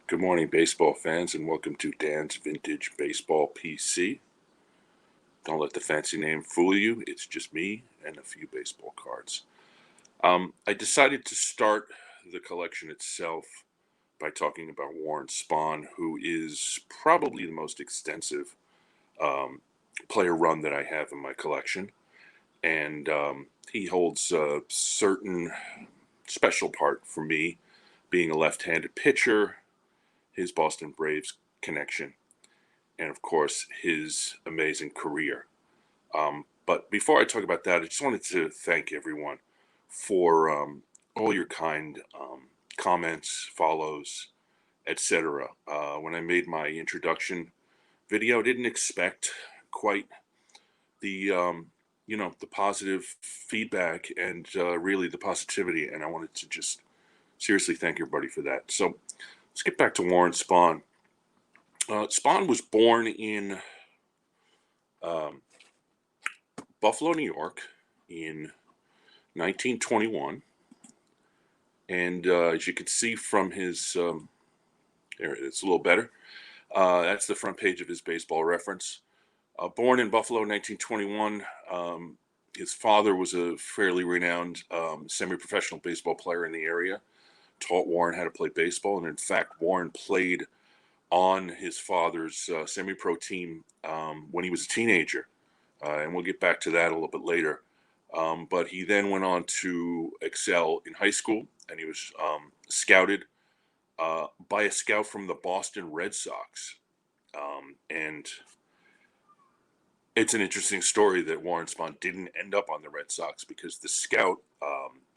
Good morning, baseball fans, and welcome to Dan's Vintage Baseball PC. Don't let the fancy name fool you. It's just me and a few baseball cards. I decided to start the collection itself by talking about Warren Spahn, who is probably the most extensive player run that I have in my collection. And he holds a certain special part for me, being a left-handed pitcher, his Boston Braves connection, and of course his amazing career. But before I talk about that, I just wanted to thank everyone for all your kind comments, follows, etc. When I made my introduction video, I didn't expect quite the the positive feedback and really the positivity, and I wanted to just seriously thank everybody for that. So let's get back to Warren Spahn. Spahn was born in um, Buffalo, New York in 1921. And as you can see from his, there it is, a little better. That's the front page of his baseball reference. Born in Buffalo in 1921, his father was a fairly renowned semi-professional baseball player in the area, taught Warren how to play baseball. And in fact, Warren played on his father's semi-pro team when he was a teenager. And we'll get back to that a little bit later. But he then went on to excel in high school, and he was scouted by a scout from the Boston Red Sox. And it's an interesting story that Warren Spahn didn't end up on the Red Sox because the scout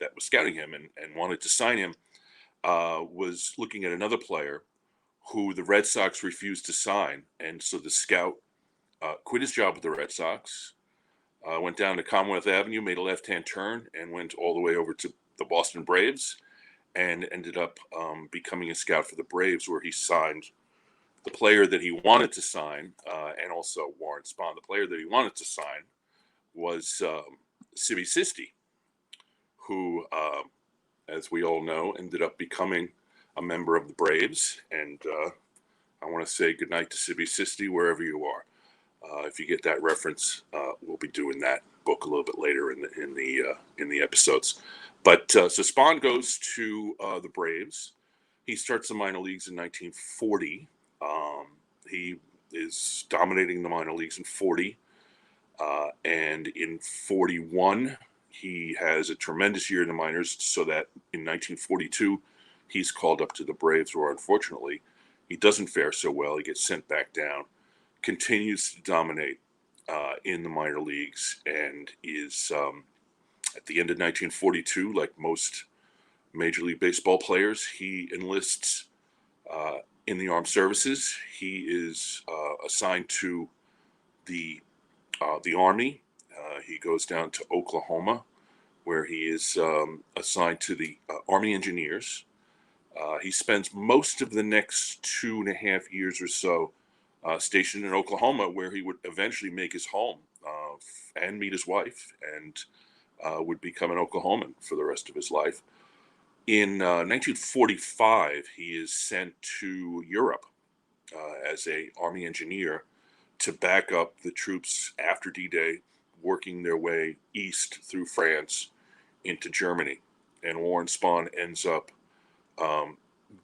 that was scouting him and wanted to sign him was looking at another player who the Red Sox refused to sign. And so the scout quit his job with the Red Sox, went down to Commonwealth Avenue, made a left-hand turn, and went all the way over to the Boston Braves, and ended up becoming a scout for the Braves, where he signed the player that he wanted to sign, and also Warren Spahn. The player that he wanted to sign was Sibby Sisti, who, as we all know, ended up becoming a member of the Braves. And I want to say goodnight to Sibby Sisti wherever you are. If you get that reference, we'll be doing that book a little bit later in the episodes. But so Spahn goes to the Braves. He starts the minor leagues in 1940. He is dominating the minor leagues in 40, and in 41 he has a tremendous year in the minors. So that in 1942 he's called up to the Braves, where unfortunately he doesn't fare so well. He gets sent back down. Continues to dominate in the minor leagues, and is at the end of 1942, like most Major League Baseball players, he enlists in the armed services. He is assigned to the Army. He goes down to Oklahoma, where he is assigned to the Army Engineers. He spends most of the next 2.5 years or so stationed in Oklahoma, where he would eventually make his home and meet his wife, and would become an Oklahoman for the rest of his life. In 1945, he is sent to Europe as an Army engineer to back up the troops after D-Day, working their way east through France into Germany. And Warren Spahn ends up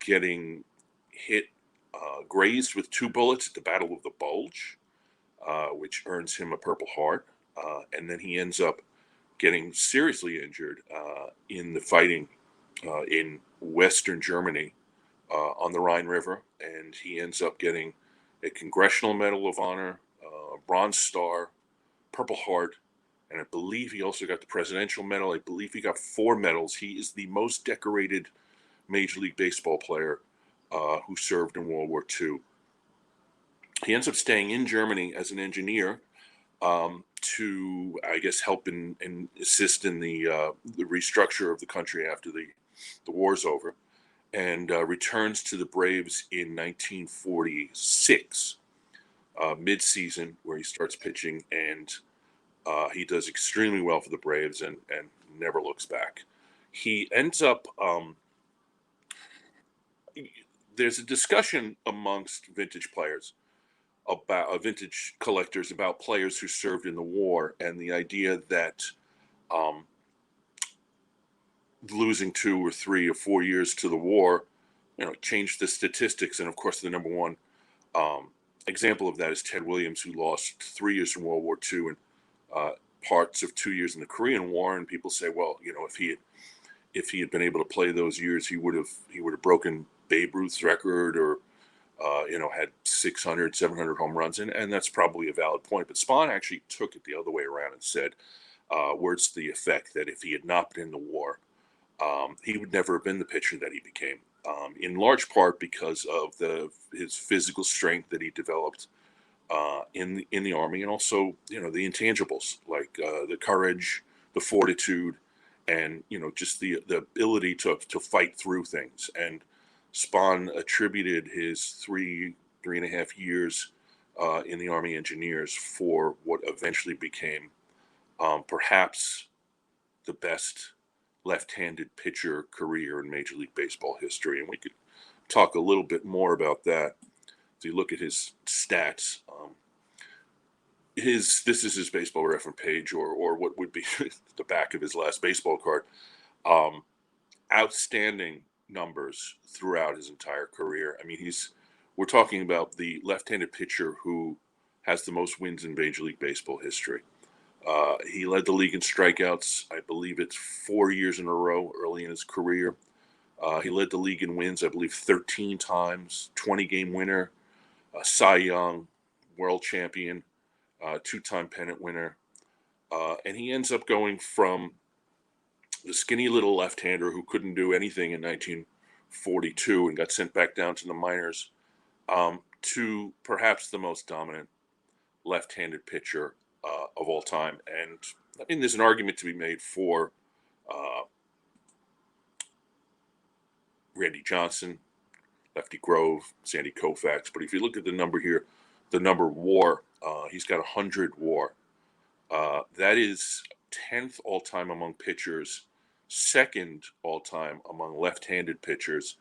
getting hit, grazed with 2 bullets at the Battle of the Bulge, which earns him a Purple Heart. And then he ends up getting seriously injured in the fighting in Western Germany on the Rhine River. And he ends up getting a Congressional Medal of Honor, a Bronze Star, Purple Heart, and I believe he also got the Presidential Medal. I believe he got 4 medals. He is the most decorated Major League Baseball player who served in World War II. He ends up staying in Germany as an engineer to, I guess, help and assist in the restructure of the country after the war's over, and returns to the Braves in 1946, mid-season, where he starts pitching, and he does extremely well for the Braves and never looks back. He ends up there's a discussion amongst vintage players about vintage collectors about players who served in the war, and the idea that um, losing 2 or 3 or 4 years to the war, changed the statistics. And of course, the number one um, example of that is Ted Williams, who lost 3 years in World War II and uh, parts of 2 years in the Korean War. And people say, well, if he had been able to play those years, he would have broken Babe Ruth's record, or had 600, 700 home runs, and that's probably a valid point. But Spahn actually took it the other way around and said words to the effect that if he had not been in the war, he would never have been the pitcher that he became. In large part because of his physical strength that he developed in the Army, and also the intangibles like the courage, the fortitude, and just the ability to fight through things. And Spahn attributed his 3.5 years in the Army Engineers for what eventually became perhaps the best left-handed pitcher career in Major League Baseball history. And we could talk a little bit more about that. If you look at his stats, this is his baseball reference page, or what would be the back of his last baseball card. Outstanding numbers throughout his entire career. I mean, we're talking about the left-handed pitcher who has the most wins in Major League Baseball history. He led the league in strikeouts. I believe it's 4 years in a row early in his career. He led the league in wins, I believe, 13 times, 20-game winner, Cy Young, world champion, two-time pennant winner. And he ends up going from the skinny little left-hander who couldn't do anything in 1942 and got sent back down to the minors, to perhaps the most dominant left-handed pitcher of all time. And I mean, there's an argument to be made for Randy Johnson, Lefty Grove, Sandy Koufax. But if you look at the number here, the number WAR, he's got 100 WAR. That is 10th all-time among pitchers, second all-time among left-handed pitchers,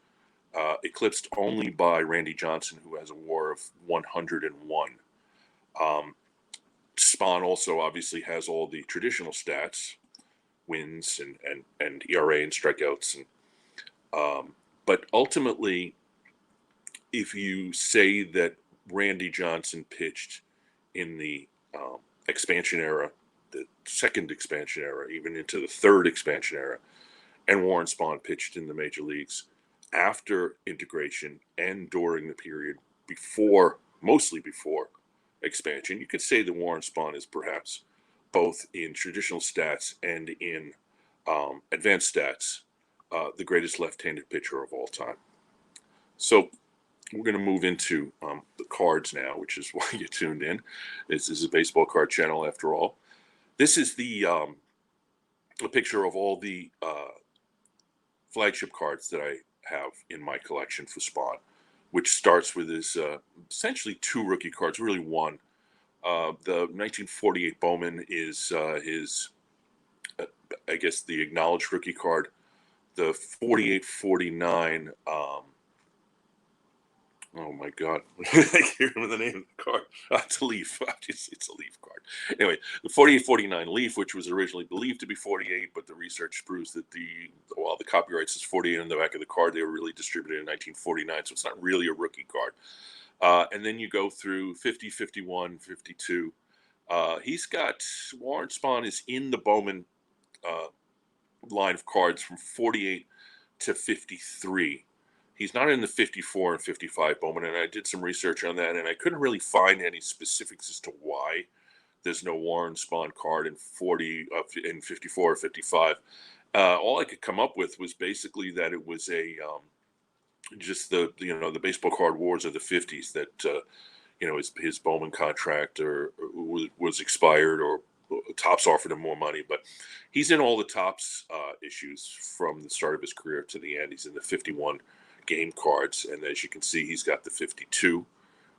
eclipsed only by Randy Johnson, who has a WAR of 101. Spahn also obviously has all the traditional stats, wins and ERA and strikeouts. But ultimately, if you say that Randy Johnson pitched in the expansion era, the second expansion era, even into the third expansion era, and Warren Spahn pitched in the major leagues after integration and during the period before, mostly before expansion, you could say that Warren Spahn is perhaps both in traditional stats and in advanced stats the greatest left-handed pitcher of all time. So we're going to move into the cards now, which is why you tuned in. This is a baseball card channel after all. This is a picture of all the flagship cards that I have in my collection for Spahn, which starts with his essentially two rookie cards, really one. The 1948 Bowman is his, I guess, the acknowledged rookie card. The 48-49, oh my God, I can't remember the name of the card. It's a Leaf. It's a Leaf card. Anyway, the 48-49 Leaf, which was originally believed to be 48, but the research proves that while the copyright says 48 on the back of the card, they were really distributed in 1949, so it's not really a rookie card. And then you go through 50, 51, 52. Warren Spahn is in the Bowman line of cards from 48 to 53. He's not in the 54 and 55 Bowman, and I did some research on that, and I couldn't really find any specifics as to why there's no Warren Spahn card in 54 or 55. All I could come up with was basically that it was just the baseball card wars of the 50s, that his Bowman contract was expired, or Topps offered him more money. But he's in all the Topps issues from the start of his career to the end. He's in the 51 game cards, and as you can see, he's got the 52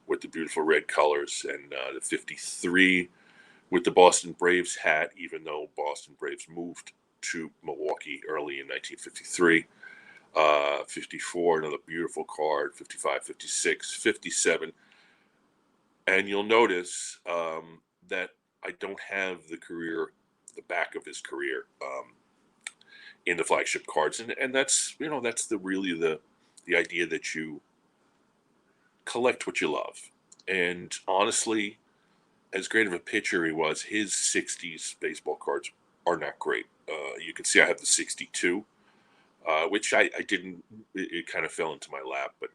with the beautiful red colors, and the 53 with the Boston Braves hat, even though Boston Braves moved to Milwaukee early in 1953. 54, another beautiful card, 55, 56, 57. And you'll notice that I don't have the back of his career in the flagship cards. And that's, that's the idea that you collect what you love. And honestly, as great of a pitcher he was, his 60s baseball cards are not great. You can see I have the 62, which I didn't, it kind of fell into my lap, but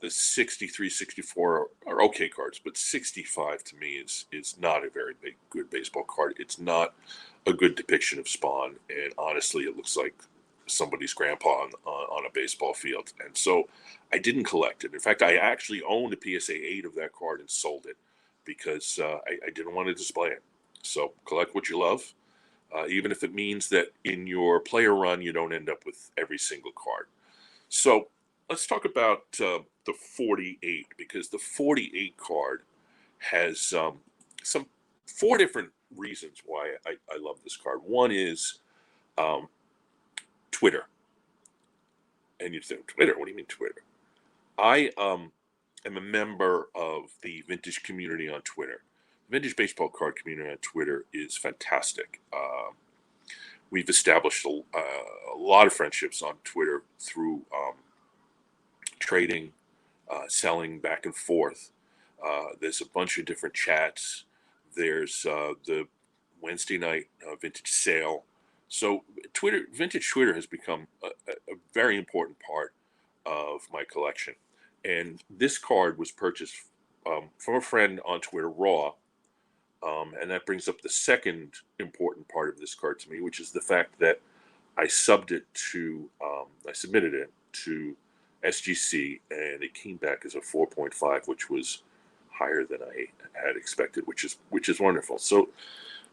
the 63, 64 are okay cards, but 65 to me is not a very good baseball card. It's not a good depiction of Spahn, and honestly, it looks like somebody's grandpa on a baseball field. And so I didn't collect it. In fact, I actually owned a PSA 8 of that card and sold it because I didn't want to display it. So collect what you love, even if it means that in your player run, you don't end up with every single card. So let's talk about the 48, because the 48 card has some four different reasons why I love this card. One is um, Twitter. And you'd think, Twitter? What do you mean Twitter? I am a member of the vintage community on Twitter. The vintage baseball card community on Twitter is fantastic. We've established a lot of friendships on Twitter through trading, selling back and forth. There's a bunch of different chats. There's the Wednesday night vintage sale. So vintage Twitter has become a very important part of my collection. And this card was purchased from a friend on Twitter, Raw. And that brings up the second important part of this card to me, which is the fact that I submitted it to SGC, and it came back as a 4.5, which was higher than I had expected, which is wonderful. So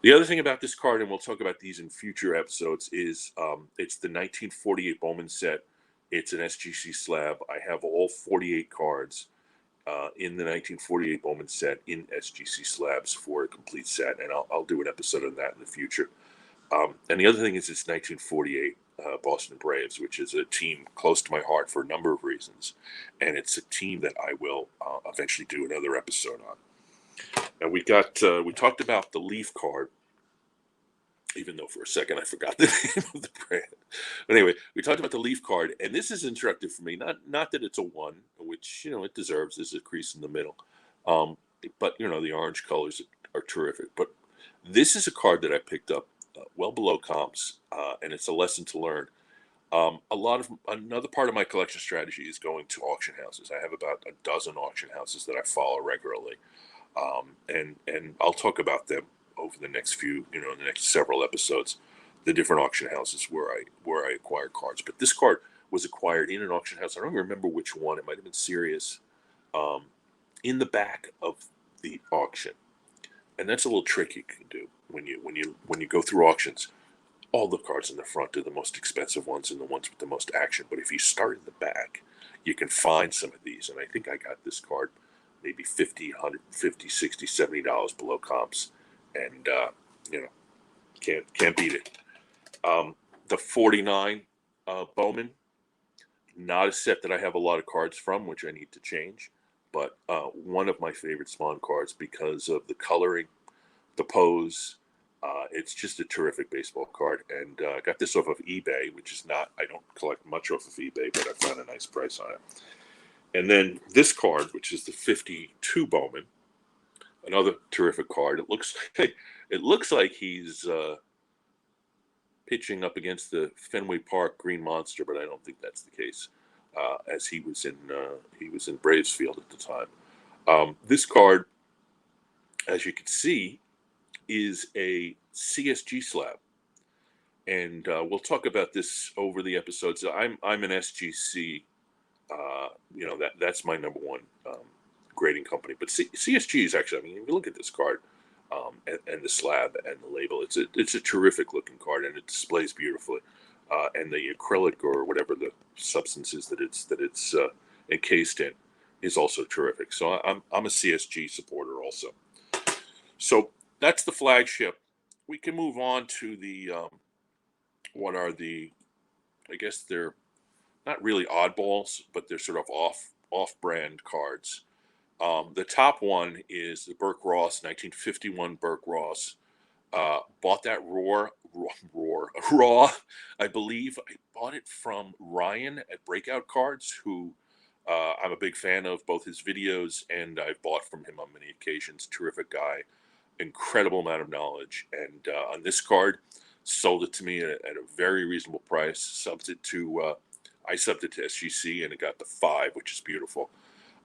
the other thing about this card, and we'll talk about these in future episodes, is it's the 1948 Bowman set. It's an SGC slab. I have all 48 cards in the 1948 Bowman set in SGC slabs for a complete set, and I'll do an episode on that in the future. And the other thing is it's 1948 Boston Braves, which is a team close to my heart for a number of reasons, and it's a team that I will eventually do another episode on. And we talked about the Leaf card, even though for a second I forgot the name of the brand. But anyway, we talked about the Leaf card, and this is instructive for me. Not that it's a 1, which it deserves. There's a crease in the middle, but the orange colors are terrific. But this is a card that I picked up well below comps, and it's a lesson to learn. Another part of my collection strategy is going to auction houses. I have about a dozen auction houses that I follow regularly, and I'll talk about them over the next in the next several episodes, the different auction houses where I acquire cards. But this card was acquired in an auction house. I don't remember which one. It might have been Sirius, in the back of the auction, and that's a little trick you can do when you go through auctions. All the cards in the front are the most expensive ones and the ones with the most action. But if you start in the back, you can find some of these. And I think I got this card maybe $50, $150, $60, $70 below comps. And, can't beat it. The 49 Bowman, not a set that I have a lot of cards from, which I need to change. But one of my favorite Spahn cards because of the coloring, the pose. It's just a terrific baseball card, and I got this off of eBay, which is I don't collect much off of eBay, but I found a nice price on it. And then this card, which is the 52 Bowman, another terrific card. It looks like he's pitching up against the Fenway Park Green Monster, but I don't think that's the case, as he was in Braves Field at the time. This card, as you can see, is a CSG slab, and we'll talk about this over the episodes. I'm an SGC, that's my number one grading company. But CSG is actually, if you look at this card and the slab and the label, it's a terrific looking card, and it displays beautifully. And the acrylic or whatever the substance is that it's encased in is also terrific. So I'm a CSG supporter also. So that's the flagship. We can move on to the I guess they're not really oddballs, but they're sort of off-brand cards. The top one is the Burke Ross, 1951 Burke Ross. Bought that raw. I believe I bought it from Ryan at Breakout Cards, who I'm a big fan of both his videos, and I've bought from him on many occasions. Terrific guy, incredible amount of knowledge. And on this card, sold it to me at a very reasonable price. I subbed it to SGC, and it got the 5, which is beautiful.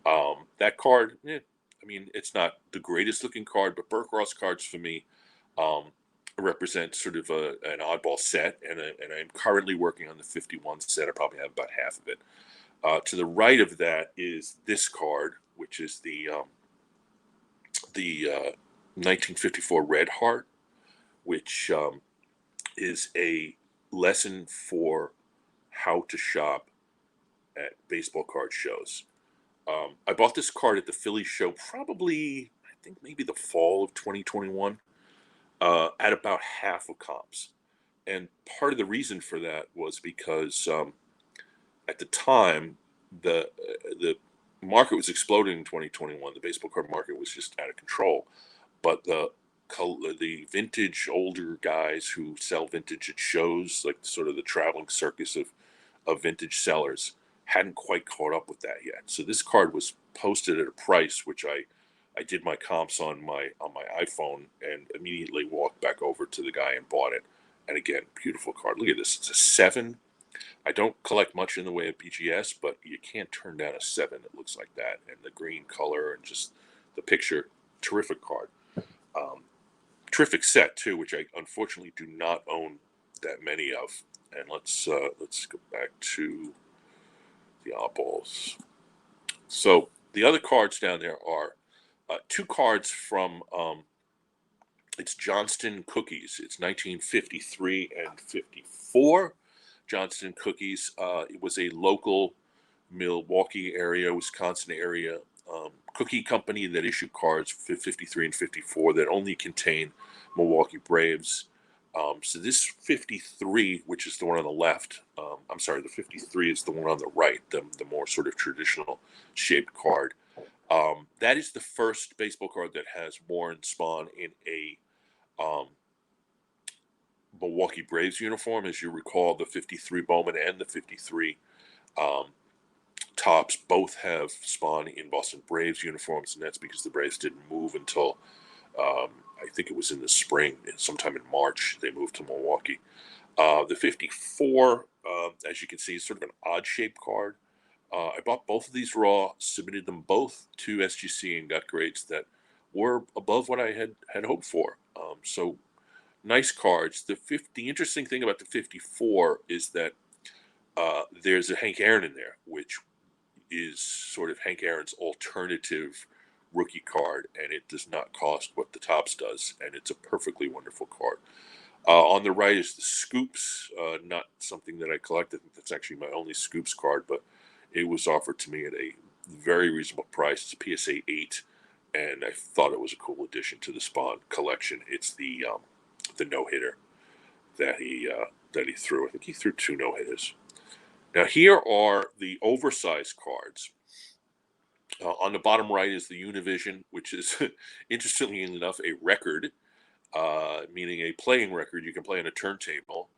That card, I mean, it's not the greatest looking card, but Burke Ross cards for me um, represent sort of an oddball set, and I'm currently working on the 51 set. I probably have about half of it. To the right of that is this card, which is the 1954 Red Heart, which is a lesson for how to shop at baseball card shows. I bought this card at the Philly show probably, I think maybe the fall of 2021, at about half of comps. And part of the reason for that was because at the time, the market was exploding in 2021. The baseball card market was just out of control. But the vintage older guys who sell vintage at shows, like sort of the traveling circus of vintage sellers, hadn't quite caught up with that yet. So this card was posted at a price which I did my comps on my iPhone and immediately walked back over to the guy and bought it. And again, beautiful card. Look at this. It's a 7. I don't collect much in the way of BGS, but you can't turn down a 7 that looks like that. And the green color and just the picture, terrific card. Terrific set too, which I unfortunately do not own that many of. And let's go back to the oddballs. So the other cards down there are 2 cards from it's Johnston Cookies. It's 1953 and 54. Johnston Cookies. It was a local Milwaukee area, Wisconsin area cookie company that issued cards for 53 and 54 that only contain Milwaukee Braves. So this 53, which is the one on the left, I'm sorry, the 53 is the one on the right, the more sort of traditional shaped card. That is the first baseball card that has Warren Spahn in a Milwaukee Braves uniform. As you recall, the 53 Bowman and the 53 Tops both have Spahn in Boston Braves uniforms, and that's because the Braves didn't move until I think it was in the spring, sometime in March, they moved to Milwaukee. The 54, as you can see, is sort of an odd-shaped card. I bought both of these raw, submitted them both to SGC, and got grades that were above what I had hoped for. So nice cards. The interesting thing about the 54 is that there's a Hank Aaron in there, which is sort of Hank Aaron's alternative rookie card, and it does not cost what the Topps does, and it's a perfectly wonderful card. On the right is the Scoops, not something that I collect. I think that's actually my only Scoops card, but it was offered to me at a very reasonable price. It's a PSA 8, and I thought it was a cool addition to the Spahn collection. It's the no-hitter that he threw. I think he threw 2 no-hitters. Now here are the oversized cards. On the bottom right is the Univision, which is, interestingly enough, a record, meaning a playing record. You can play on a turntable.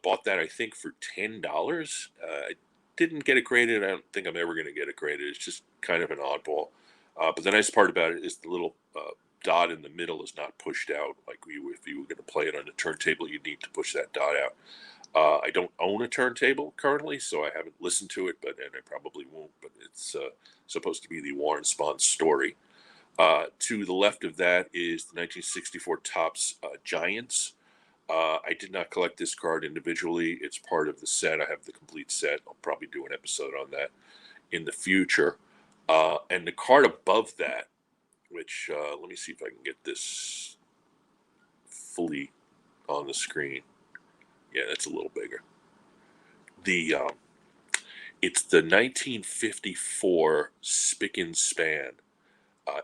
Bought that, I think, for $10. I didn't get it graded. I don't think I'm ever going to get it graded. It's just kind of an oddball. But the nice part about it is the little dot in the middle is not pushed out. Like if you were going to play it on a turntable, you'd need to push that dot out. I don't own a turntable currently, so I haven't listened to it, and I probably won't, but it's supposed to be the Warren Spahn story. To the left of that is the 1964 Topps Giants. I did not collect this card individually. It's part of the set. I have the complete set. I'll probably do an episode on that in the future. And the card above that, which, let me see if I can get this fully on the screen. Yeah, that's a little bigger. It's the 1954 Spick and Span.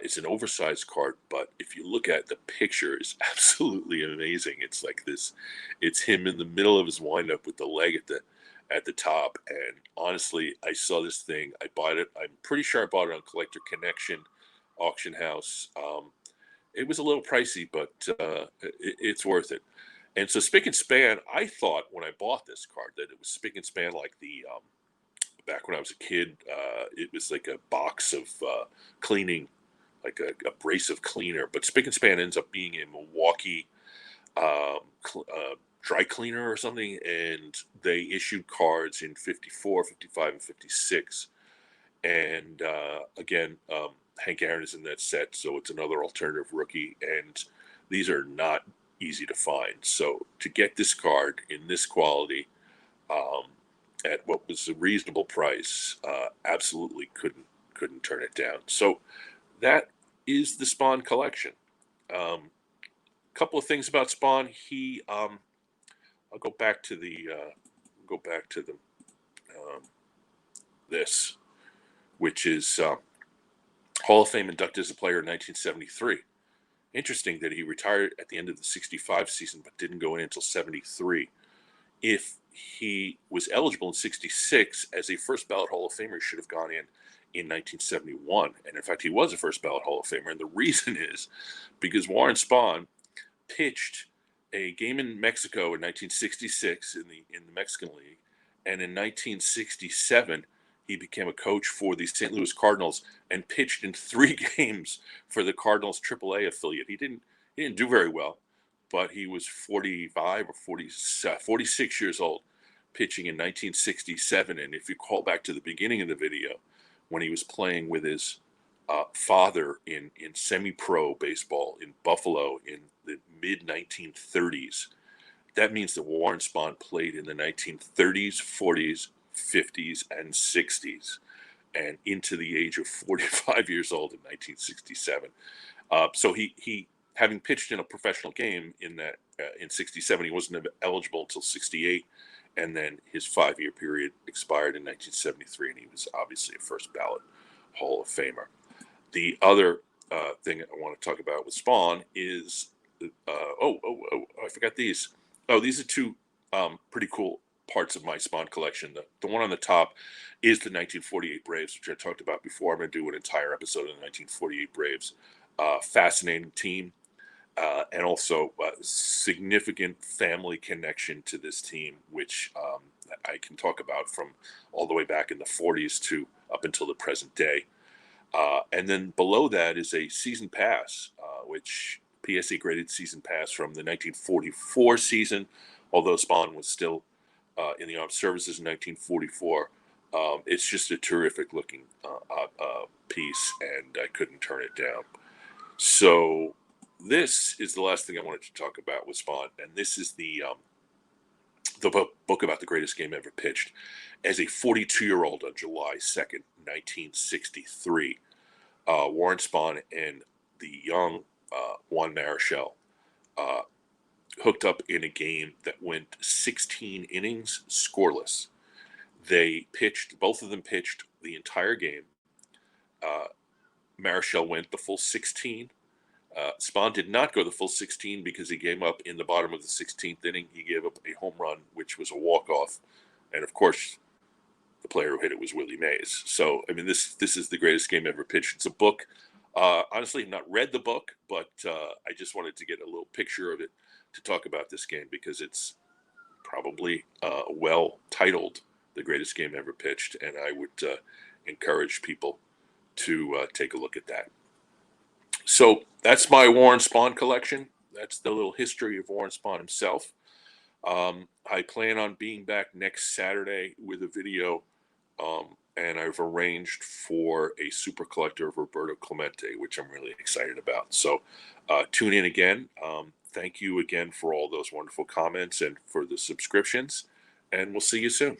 It's an oversized card, but if you look at the picture, it's absolutely amazing. It's like this. It's him in the middle of his windup with the leg at the top. And honestly, I saw this thing. I bought it. I'm pretty sure I bought it on Collector Connection auction house. It was a little pricey, but it's worth it. And so Spick and Span, I thought when I bought this card that it was Spick and Span like the back when I was a kid. It was like a box of cleaning, like a abrasive cleaner. But Spick and Span ends up being a Milwaukee dry cleaner or something, and they issued cards in 54, 55, and 56. And again, Hank Aaron is in that set, so it's another alternative rookie, and these are not easy to find. So to get this card in this quality at what was a reasonable price, absolutely couldn't turn it down. So that is the Spahn collection. Couple of things about Spahn. I'll go back to the this, which is Hall of Fame inducted as a player in 1973. Interesting that he retired at the end of the 65 season, but didn't go in until 73. If he was eligible in 66 as a first ballot Hall of Famer, he should have gone in 1971. And in fact, he was a first ballot Hall of Famer. And the reason is because Warren Spahn pitched a game in Mexico in 1966 in the Mexican League, and in 1967 he became a coach for the St. Louis Cardinals and pitched in 3 games for the Cardinals AAA affiliate. He didn't do very well, but he was 45 or 46 years old pitching in 1967. And if you call back to the beginning of the video, when he was playing with his father in semi-pro baseball in Buffalo in the mid-1930s. That means that Warren Spahn played in the 1930s, 40s, 50s, and 60s, and into the age of 45 years old in 1967. So he having pitched in a professional game in 67, he wasn't eligible until 68, and then his 5-year period expired in 1973, and he was obviously a first ballot Hall of Famer. The other thing I want to talk about with Spahn is, I forgot these. Oh, these are 2 pretty cool parts of my Spahn collection. The one on the top is the 1948 Braves, which I talked about before. I'm going to do an entire episode on the 1948 Braves. Fascinating team, and also a significant family connection to this team, which I can talk about from all the way back in the 40s to up until the present day. And then below that is a season pass, which PSA graded season pass from the 1944 season, although Spahn was still in the armed services in 1944. It's just a terrific looking piece, and I couldn't turn it down. So this is the last thing I wanted to talk about with Spahn, and this is the book about the greatest game ever pitched. As a 42-year-old on July 2nd, 1963, Warren Spahn and the young Juan Marichal hooked up in a game that went 16 innings scoreless. Both of them pitched the entire game. Marichal went the full 16. Spahn did not go the full 16 because he gave up in the bottom of the 16th inning. He gave up a home run, which was a walk-off. And of course, the player who hit it was Willie Mays. So, I mean, this is the greatest game ever pitched. It's a book. Honestly, I've not read the book, but I just wanted to get a little picture of it to talk about this game because it's probably well titled The Greatest Game Ever Pitched. And I would encourage people to take a look at that. So that's my Warren Spahn collection. That's the little history of Warren Spahn himself. I plan on being back next Saturday with a video, and I've arranged for a super collector of Roberto Clemente, which I'm really excited about. So tune in again. Thank you again for all those wonderful comments and for the subscriptions, and we'll see you soon.